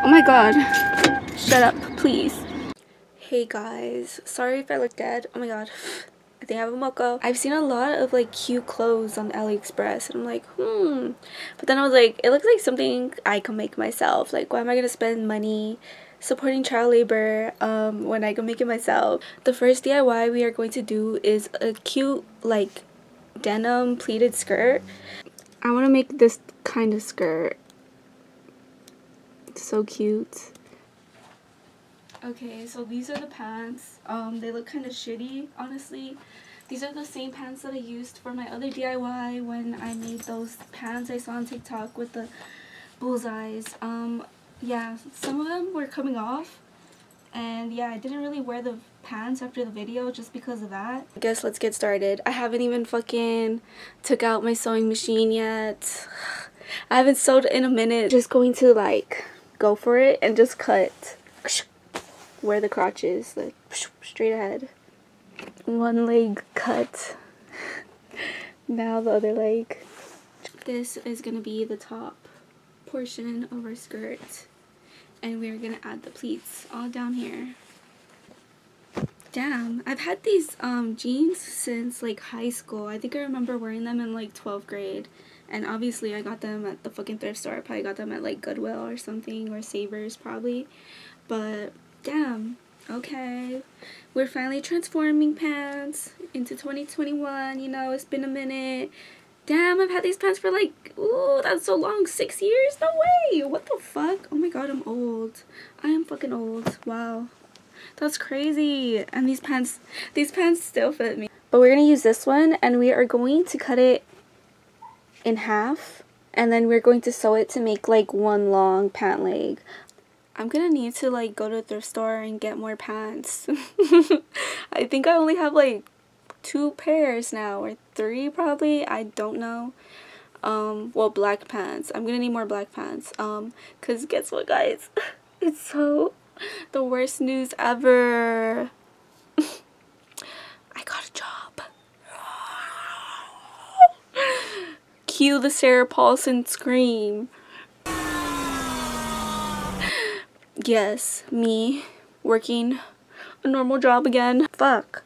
Oh my god. Shut up, please. Hey guys, sorry if I look dead. Oh my god, I think I have a moco. I've seen a lot of like cute clothes on AliExpress and I'm like, but then I was like, it looks like something I can make myself. Like, why am I gonna spend money supporting child labor when I can make it myself? The first DIY we are going to do is a cute like denim pleated skirt. I want to make this kind of skirt. It's so cute. Okay, so these are the pants. They look kind of shitty, honestly. These are the same pants that I used for my other DIY when I made those pants I saw on TikTok with the bullseyes. Yeah, some of them were coming off. And yeah, I didn't really wear the pants after the video just because of that. I guess let's get started. I haven't even fucking took out my sewing machine yet. I haven't sewed in a minute. Just going to like go for it and just cut where the crotch is, like straight ahead. One leg cut. Now the other leg. This is gonna be the top portion of our skirt, and we're gonna add the pleats all down here. Damn, I've had these jeans since like high school. I think I remember wearing them in like 12th grade, and obviously I got them at the fucking thrift store. I probably got them at like Goodwill or something, or Savers probably, but damn, okay, we're finally transforming pants into 2021. You know, it's been a minute. Damn, I've had these pants for like, ooh, that's so long, 6 years? No way, what the fuck? Oh my god, I'm old. I am fucking old. Wow, that's crazy. And these pants still fit me. But we're gonna use this one, and we are going to cut it in half, and then we're going to sew it to make like one long pant leg. I'm gonna need to like go to the thrift store and get more pants. I think I only have like 2 pairs now, or 3 probably, I don't know. Well, black pants. I'm gonna need more black pants. Cause guess what, guys? It's so the worst news ever. I got a job. Cue the Sarah Paulson scream. Yes, me working a normal job again. Fuck.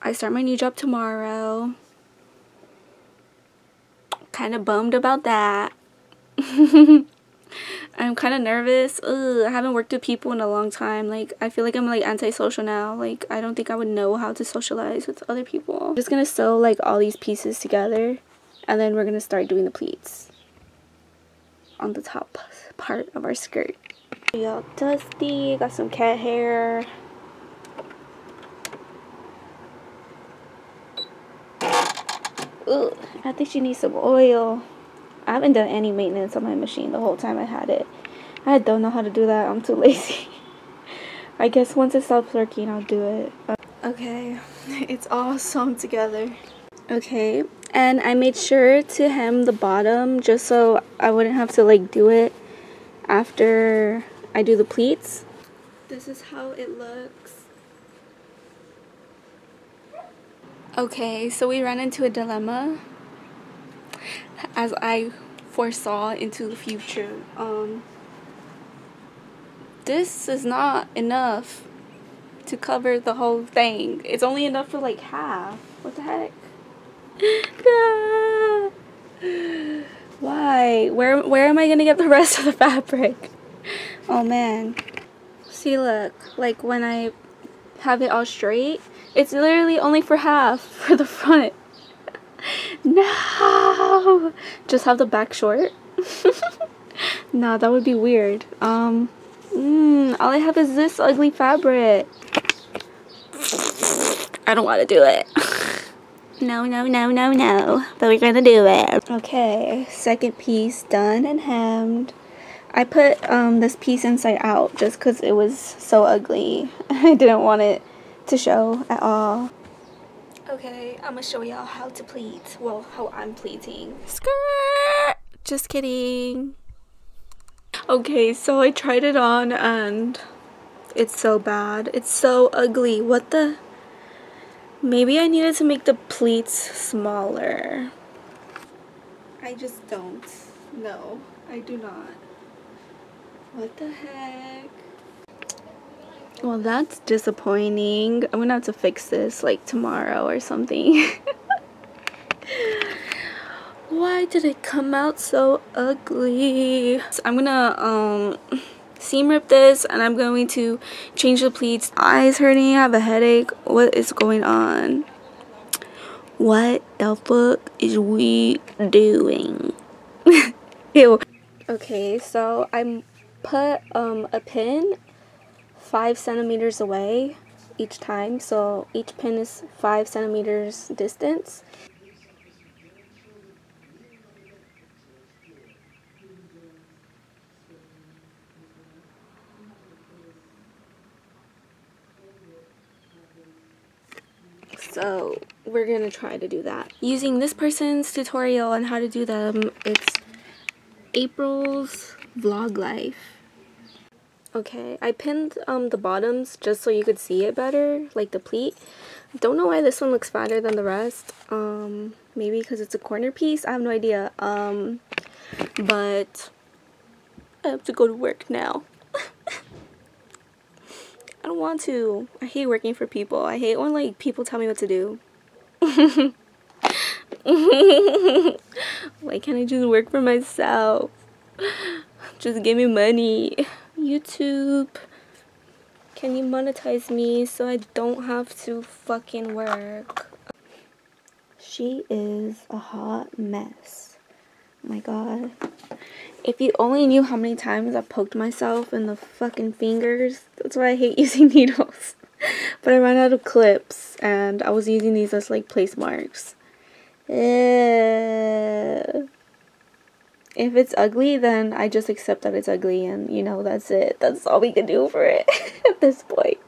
I start my new job tomorrow. Kind of bummed about that. I'm kind of nervous. Ugh, I haven't worked with people in a long time. Like, I feel like I'm like antisocial now. Like, I don't think I would know how to socialize with other people. I'm just gonna sew like all these pieces together, and then we're gonna start doing the pleats on the top part of our skirt. We all dusty, got some cat hair. Ugh, I think she needs some oil. I haven't done any maintenance on my machine the whole time I had it. I don't know how to do that. I'm too lazy. I guess once it stops working, I'll do it. Okay, it's all sewn together. Okay, and I made sure to hem the bottom just so I wouldn't have to like do it after I do the pleats. This is how it looks. Okay, so we ran into a dilemma as I foresaw into the future. This is not enough to cover the whole thing. It's only enough for like half. What the heck? Why? Where am I gonna get the rest of the fabric? Oh man. See, look, like when I have it all straight, it's literally only for half for the front. No! Just have the back short? No, that would be weird. All I have is this ugly fabric. I don't want to do it. No, no, no, no, no. But we're gonna do it. Okay, second piece done and hemmed. I put this piece inside out just because it was so ugly. I didn't want it to show at all. Okay, I'm gonna show y'all how to pleat. Well, how I'm pleating. Skirt! Just kidding. Okay, so I tried it on and it's so bad. It's so ugly. What the? Maybe I needed to make the pleats smaller. I just don't. No, I do not. What the heck? Well, that's disappointing. I'm gonna have to fix this like tomorrow or something. Why did it come out so ugly? So I'm gonna seam rip this, and I'm going to change the pleats. Eyes hurting, I have a headache. What is going on? What the fuck is we doing? Ew. Okay, so I put a pin 5 centimeters away each time, so each pin is 5 centimeters distance. So we're gonna try to do that using this person's tutorial on how to do them. It's April's Vlog Life. Okay, I pinned the bottoms just so you could see it better, like the pleat. Don't know why this one looks fatter than the rest. Maybe because it's a corner piece, I have no idea. But I have to go to work now. I don't want to. I hate working for people. I hate when like people tell me what to do. Why can't I just work for myself? Just give me money. YouTube, can you monetize me so I don't have to fucking work? She is a hot mess. Oh my god. If you only knew how many times I poked myself in the fucking fingers. That's why I hate using needles. But I ran out of clips and I was using these as like place marks. If it's ugly, then I just accept that it's ugly, and you know, that's it. That's all we can do for it at this point.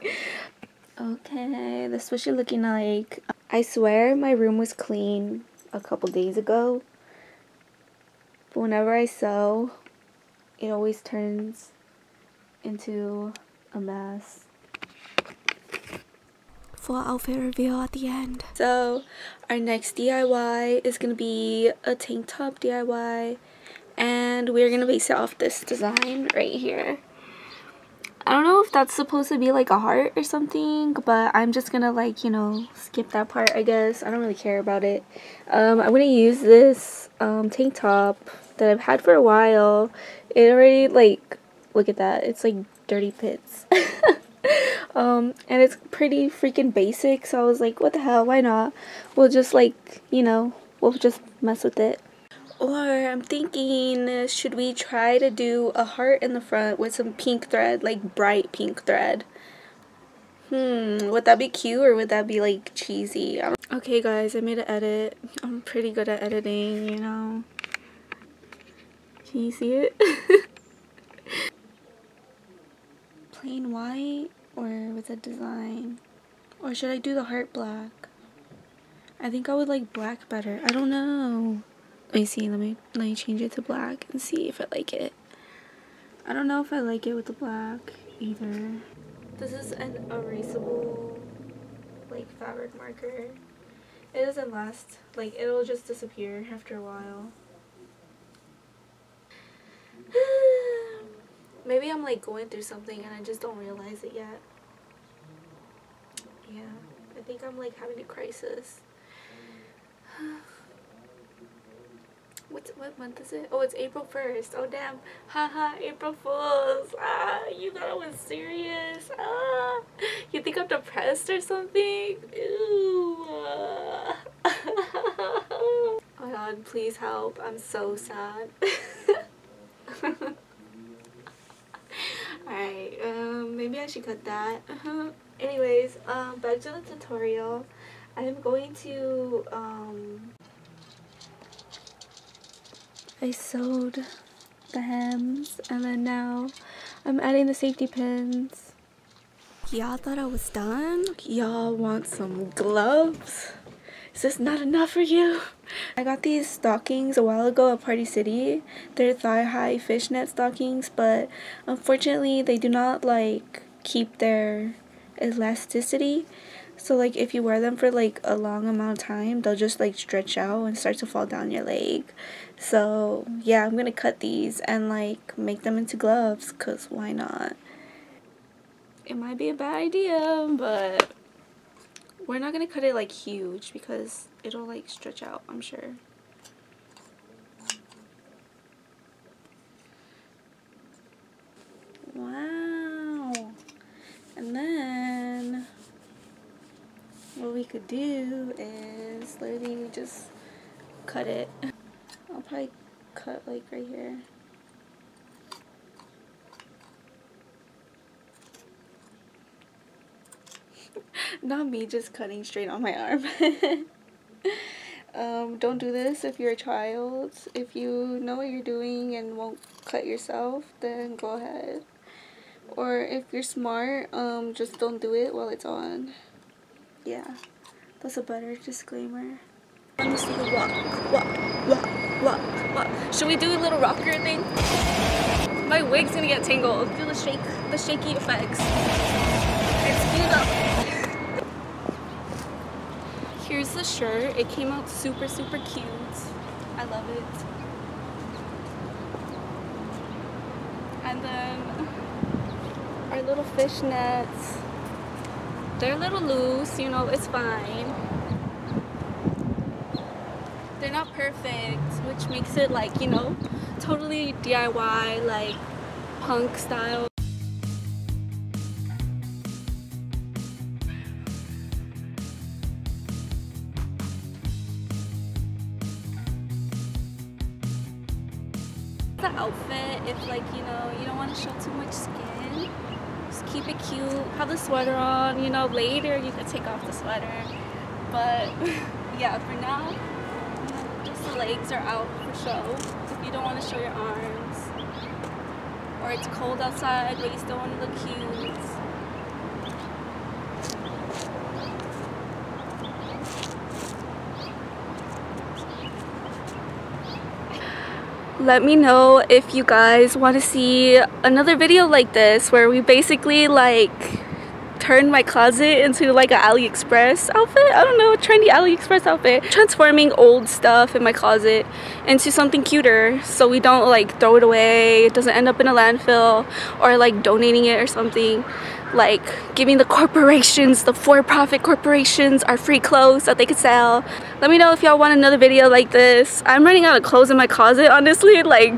Okay, this is what you're looking like. I swear my room was clean a couple days ago, but whenever I sew, it always turns into a mess. Full outfit reveal at the end. So our next DIY is gonna be a tank top DIY, and we're gonna base it off this design right here. I don't know if that's supposed to be like a heart or something, but I'm just gonna like, you know, skip that part, I guess. I don't really care about it. I'm gonna use this tank top that I've had for a while. It already, like, look at that, it's like dirty pits. And it's pretty freaking basic, so I was like, what the hell, why not? We'll just like, you know, we'll just mess with it. Or I'm thinking, should we try to do a heart in the front with some pink thread, like bright pink thread? Would that be cute or would that be like cheesy? Okay guys, I made an edit. I'm pretty good at editing, you know. Can you see it? Plain white or with a design? Or should I do the heart black? I think I would like black better. I don't know. Let me see, let me change it to black and see if I like it. I don't know if I like it with the black either. This is an erasable like fabric marker. It doesn't last, like it'll just disappear after a while. Maybe I'm like going through something and I just don't realize it yet. Yeah, I think I'm like having a crisis. What month is it? Oh, it's April 1st. Oh, damn. Haha, April Fools. Ah, you thought I was serious. Ah, you think I'm depressed or something? Ew. Oh my god, please help. I'm so sad. Alright, maybe I should cut that. Anyways, back to the tutorial. I am going to, I sewed the hems and then now I'm adding the safety pins. Y'all thought I was done? Y'all want some gloves? Is this not enough for you? I got these stockings a while ago at Party City. They're thigh-high fishnet stockings, but unfortunately they do not like keep their elasticity. So like if you wear them for like a long amount of time, they'll just like stretch out and start to fall down your leg. So yeah, I'm gonna cut these and like make them into gloves, cause why not? It might be a bad idea, but we're not gonna cut it like huge because it'll like stretch out, I'm sure. Wow. And then what we could do is literally just cut it. I'll probably cut like right here. Not me just cutting straight on my arm. Don't do this if you're a child. If you know what you're doing and won't cut yourself, then go ahead. Or if you're smart, just don't do it while it's on. Yeah, that's a better disclaimer. Let me see the walk. Should we do a little rocker thing? My wig's gonna get tangled. Do the shaky effects. It's speed up. Here's the shirt. It came out super cute. I love it. And then our little fishnets. They're a little loose, you know, it's fine. They're not perfect, which makes it like, you know, totally DIY, like punk style. The outfit, if like, you know, you don't want to show too much skin, just keep it cute, have the sweater on, you know, later you could take off the sweater, but yeah, for now, you know, just the legs are out for show. If you don't want to show your arms, or it's cold outside but you still want to look cute. Let me know if you guys want to see another video like this where we basically like turn my closet into like an AliExpress outfit. I don't know, a trendy AliExpress outfit. Transforming old stuff in my closet into something cuter so we don't like throw it away, it doesn't end up in a landfill, or like donating it or something. Like giving the corporations, the for-profit corporations, our free clothes that they could sell. Let me know if y'all want another video like this. I'm running out of clothes in my closet, honestly. Like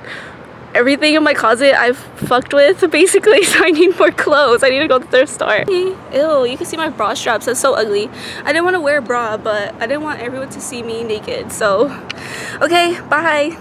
everything in my closet I've fucked with basically, so I need more clothes. I need to go to the thrift store. Ew, you can see my bra straps. That's so ugly. I didn't want to wear a bra, but I didn't want everyone to see me naked, so okay, bye.